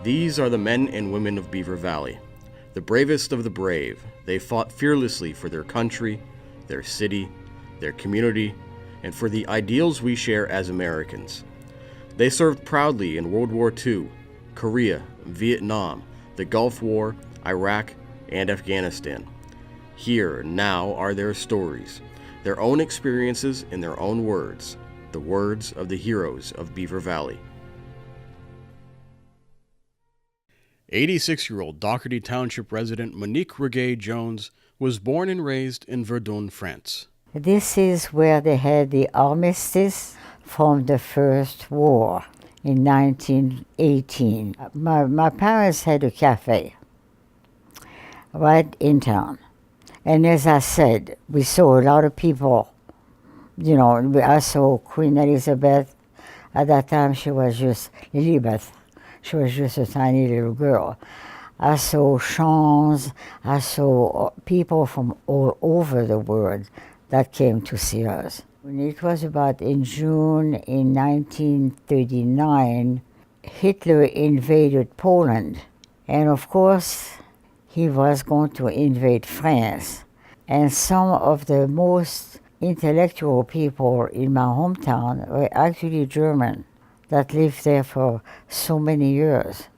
These are the men and women of Beaver Valley, the bravest of the brave. They fought fearlessly for their country, their city, their community, and for the ideals we share as Americans. They served proudly in World War II, Korea, Vietnam, the Gulf War, Iraq, and Afghanistan. Here now are their stories, their own experiences in their own words, the words of the heroes of Beaver Valley. 86-year-old Daugherty Township resident Monique Jones was born and raised in Verdun, France. This is where they had the armistice from the First War in 1918. My parents had a cafe right in town. And as I said, we saw a lot of people. You know, I saw Queen Elizabeth. At that time, she was just Elizabeth. She was just a tiny little girl. I saw Chans. I saw people from all over the world that came to see us. When it was about in June in 1939, Hitler invaded Poland. And of course, he was going to invade France. And some of the most intellectual people in my hometown were actually German that lived there for so many years.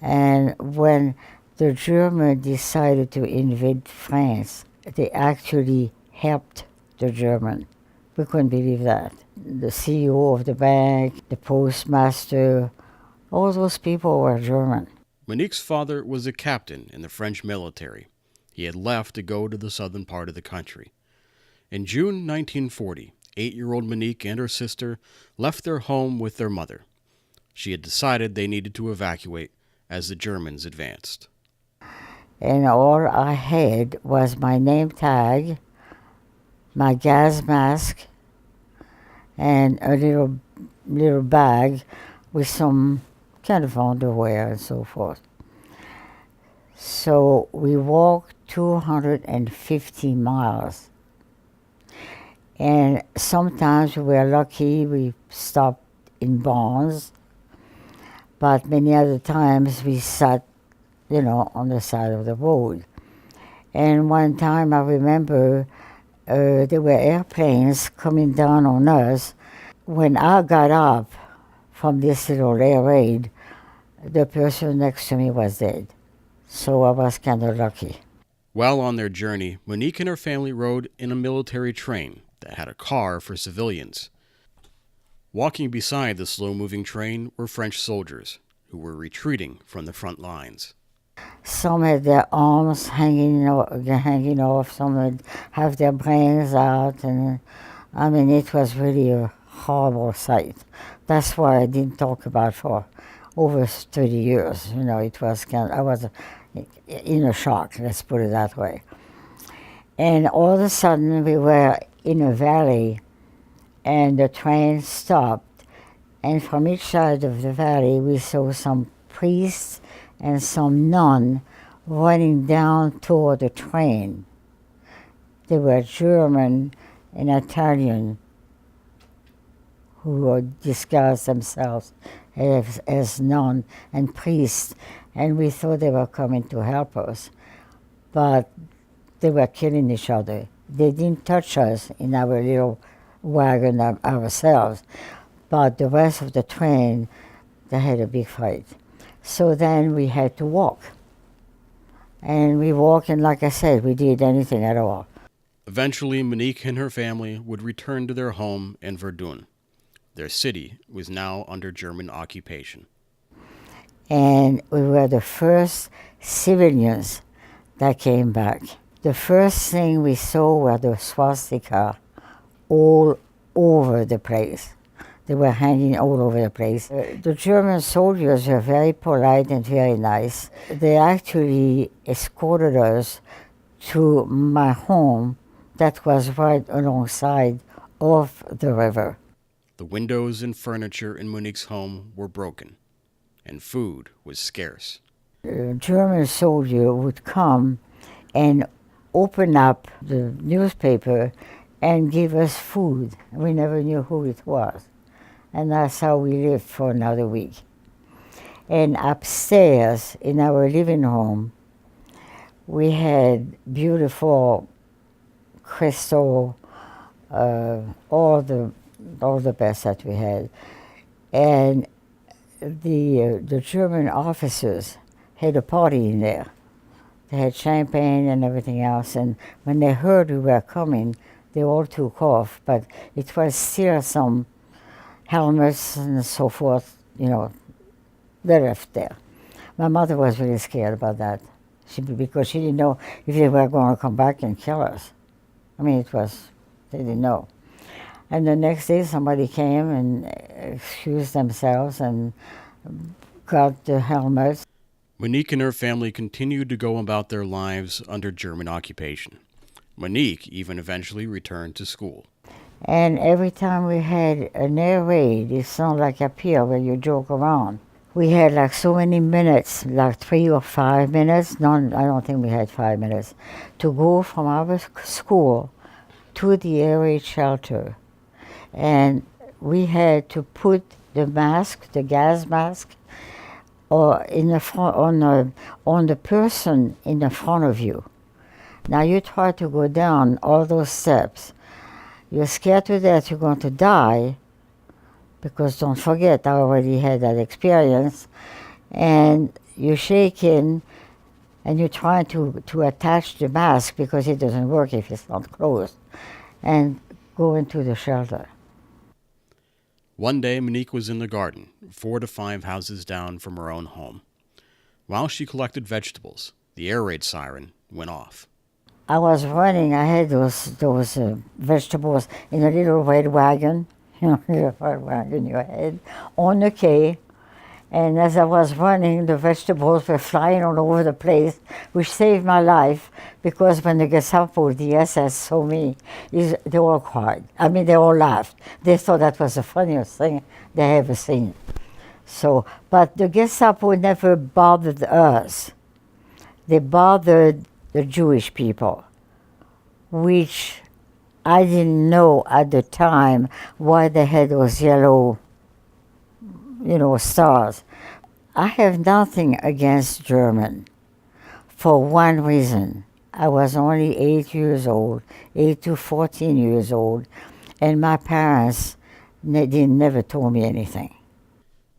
And when the Germans decided to invade France, they actually helped the German. We couldn't believe that. The CEO of the bank, the postmaster, all those people were German. Monique's father was a captain in the French military. He had left to go to the southern part of the country. In June 1940, 8-year-old Monique and her sister left their home with their mother. She had decided they needed to evacuate as the Germans advanced. And all I had was my name tag, my gas mask, and a little bag with some kind of underwear and so forth. So we walked 250 miles. And sometimes we were lucky, we stopped in barns, but many other times we sat, on the side of the road. And one time I remember there were airplanes coming down on us. When I got up from this little air raid, the person next to me was dead. So I was kind of lucky. While on their journey, Monique and her family rode in a military train that had a car for civilians. Walking beside the slow-moving train were French soldiers who were retreating from the front lines. Some had their arms hanging off, some would have their brains out, and it was really a horrible sight. That's why I didn't talk about for over 30 years. It was I was in a shock, let's put it that way. And all of a sudden we were in a valley, and the train stopped, and from each side of the valley we saw some priests and some nuns running down toward the train. They were German and Italian who disguised themselves as nuns and priests, and we thought they were coming to help us, but they were killing each other. They didn't touch us in our little wagon ourselves, but the rest of the train, they had a big fight. So then we had to walk. And we walked, and like I said, we did anything at all. Eventually, Monique and her family would return to their home in Verdun. Their city was now under German occupation. And we were the first civilians that came back. The first thing we saw were the swastika all over the place. They were hanging all over the place. The German soldiers were very polite and very nice. They actually escorted us to my home that was right alongside of the river. The windows and furniture in Monique's home were broken, and food was scarce. A German soldier would come and open up the newspaper and give us food. We never knew who it was. And that's how we lived for another week. And upstairs in our living room, we had beautiful crystal, all the best that we had. And the German officers had a party in there. They had champagne and everything else, and when they heard we were coming, they all took off, but it was still some helmets and so forth, they left there. My mother was really scared about that, because she didn't know if they were going to come back and kill us. I mean, they didn't know. And the next day somebody came and excused themselves and got the helmets. Monique and her family continued to go about their lives under German occupation. Monique even eventually returned to school. And every time we had an air raid, it sounded like a pier where you joke around. We had like so many minutes, like 3 or 5 minutes, I don't think we had 5 minutes, to go from our school to the air raid shelter. And we had to put the mask, the gas mask, or in the front, on the person in the front of you. Now you try to go down all those steps. You're scared to death you're going to die, because don't forget, I already had that experience. And you're shaking, and you're trying to attach the mask because it doesn't work if it's not closed, and go into the shelter. One day, Monique was in the garden, 4 to 5 houses down from her own home. While she collected vegetables, the air raid siren went off. I was running. I had those vegetables in a little red wagon, little red wagon you had, on the quay. And as I was running, the vegetables were flying all over the place, which saved my life, because when the Gestapo, the SS, saw me, they all cried. I mean, they all laughed. They thought that was the funniest thing they ever seen. So, but the Gestapo never bothered us. They bothered the Jewish people, which I didn't know at the time why they had those yellow stars. I have nothing against German, for one reason. I was only 8 years old, 8 to 14 years old, and my parents never told me anything.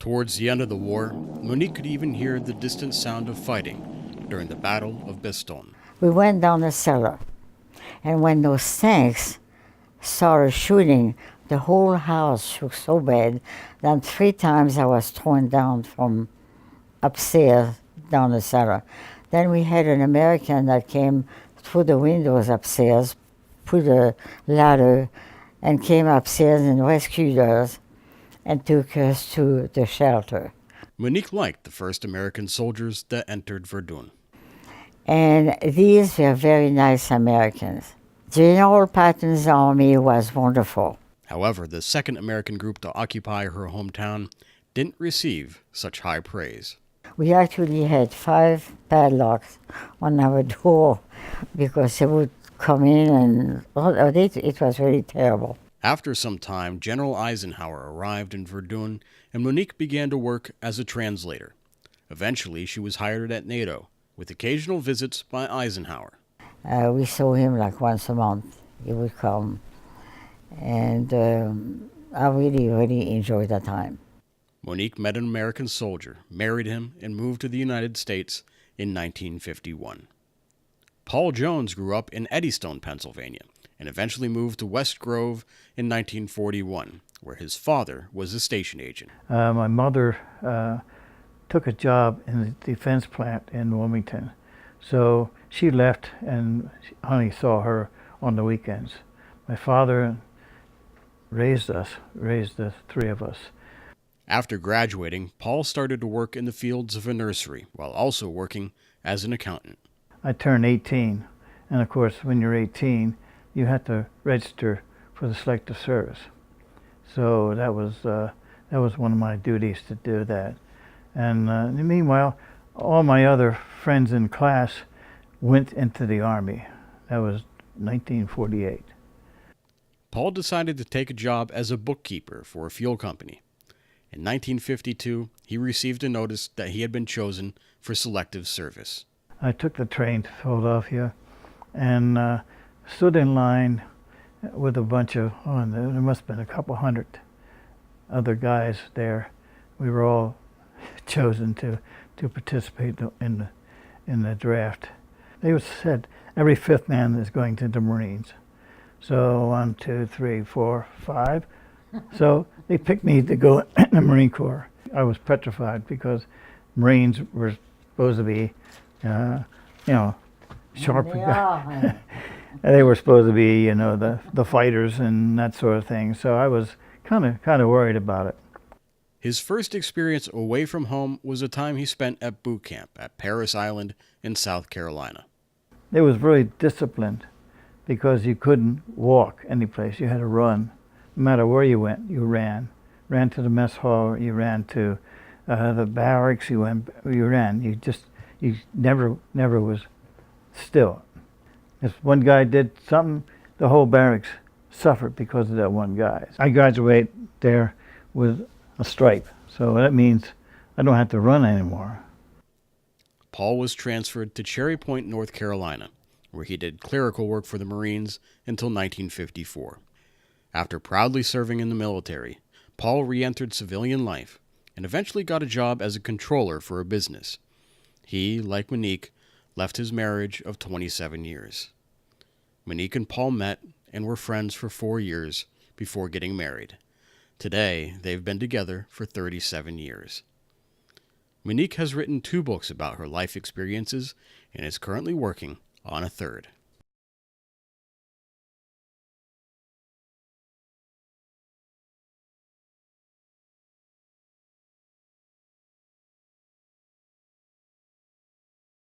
Towards the end of the war, Monique could even hear the distant sound of fighting during the Battle of Bastogne. We went down the cellar, and when those tanks started shooting, the whole house shook so bad that 3 times I was thrown down from upstairs down the cellar. Then we had an American that came through the windows upstairs, put a ladder, and came upstairs and rescued us and took us to the shelter. Monique liked the first American soldiers that entered Verdun. And these were very nice Americans. General Patton's army was wonderful. However, the second American group to occupy her hometown didn't receive such high praise. We actually had 5 padlocks on our door because they would come in and it was really terrible. After some time, General Eisenhower arrived in Verdun, and Monique began to work as a translator. Eventually, she was hired at NATO, with occasional visits by Eisenhower. We saw him like once a month. He would come. And I really, really enjoyed that time. Monique met an American soldier, married him, and moved to the United States in 1951. Paul Jones grew up in Eddystone, Pennsylvania, and eventually moved to West Grove in 1941, where his father was a station agent. My mother took a job in the defense plant in Wilmington, so she left and honey saw her on the weekends. My father raised the 3 of us. After graduating, Paul started to work in the fields of a nursery while also working as an accountant. I turned 18, and of course when you're 18 you have to register for the Selective Service. So that was one of my duties to do that. And meanwhile, all my other friends in class went into the Army. That was 1948. Paul decided to take a job as a bookkeeper for a fuel company. In 1952, he received a notice that he had been chosen for selective service. I took the train to Philadelphia and stood in line with a bunch of, there must have been a couple hundred other guys there. We were all chosen to participate in the draft. They said every fifth man is going to the Marines. So 1, 2, 3, 4, 5. So they picked me to go in the Marine Corps. I was petrified because Marines were supposed to be, sharp. Yeah. They were supposed to be, the fighters and that sort of thing. So I was kind of worried about it. His first experience away from home was a time he spent at boot camp at Parris Island in South Carolina. It was very disciplined because you couldn't walk any place. You had to run. No matter where you went, you ran. Ran to the mess hall, you ran to the barracks, you ran. You never was still. If one guy did something, the whole barracks suffered because of that one guy. I graduated there with a stripe, so that means I don't have to run anymore. Paul was transferred to Cherry Point, North Carolina, where he did clerical work for the Marines until 1954. After proudly serving in the military, Paul re-entered civilian life and eventually got a job as a controller for a business. He, like Monique, left his marriage of 27 years. Monique and Paul met and were friends for 4 years before getting married. Today, they've been together for 37 years. Monique has written 2 books about her life experiences and is currently working on a third.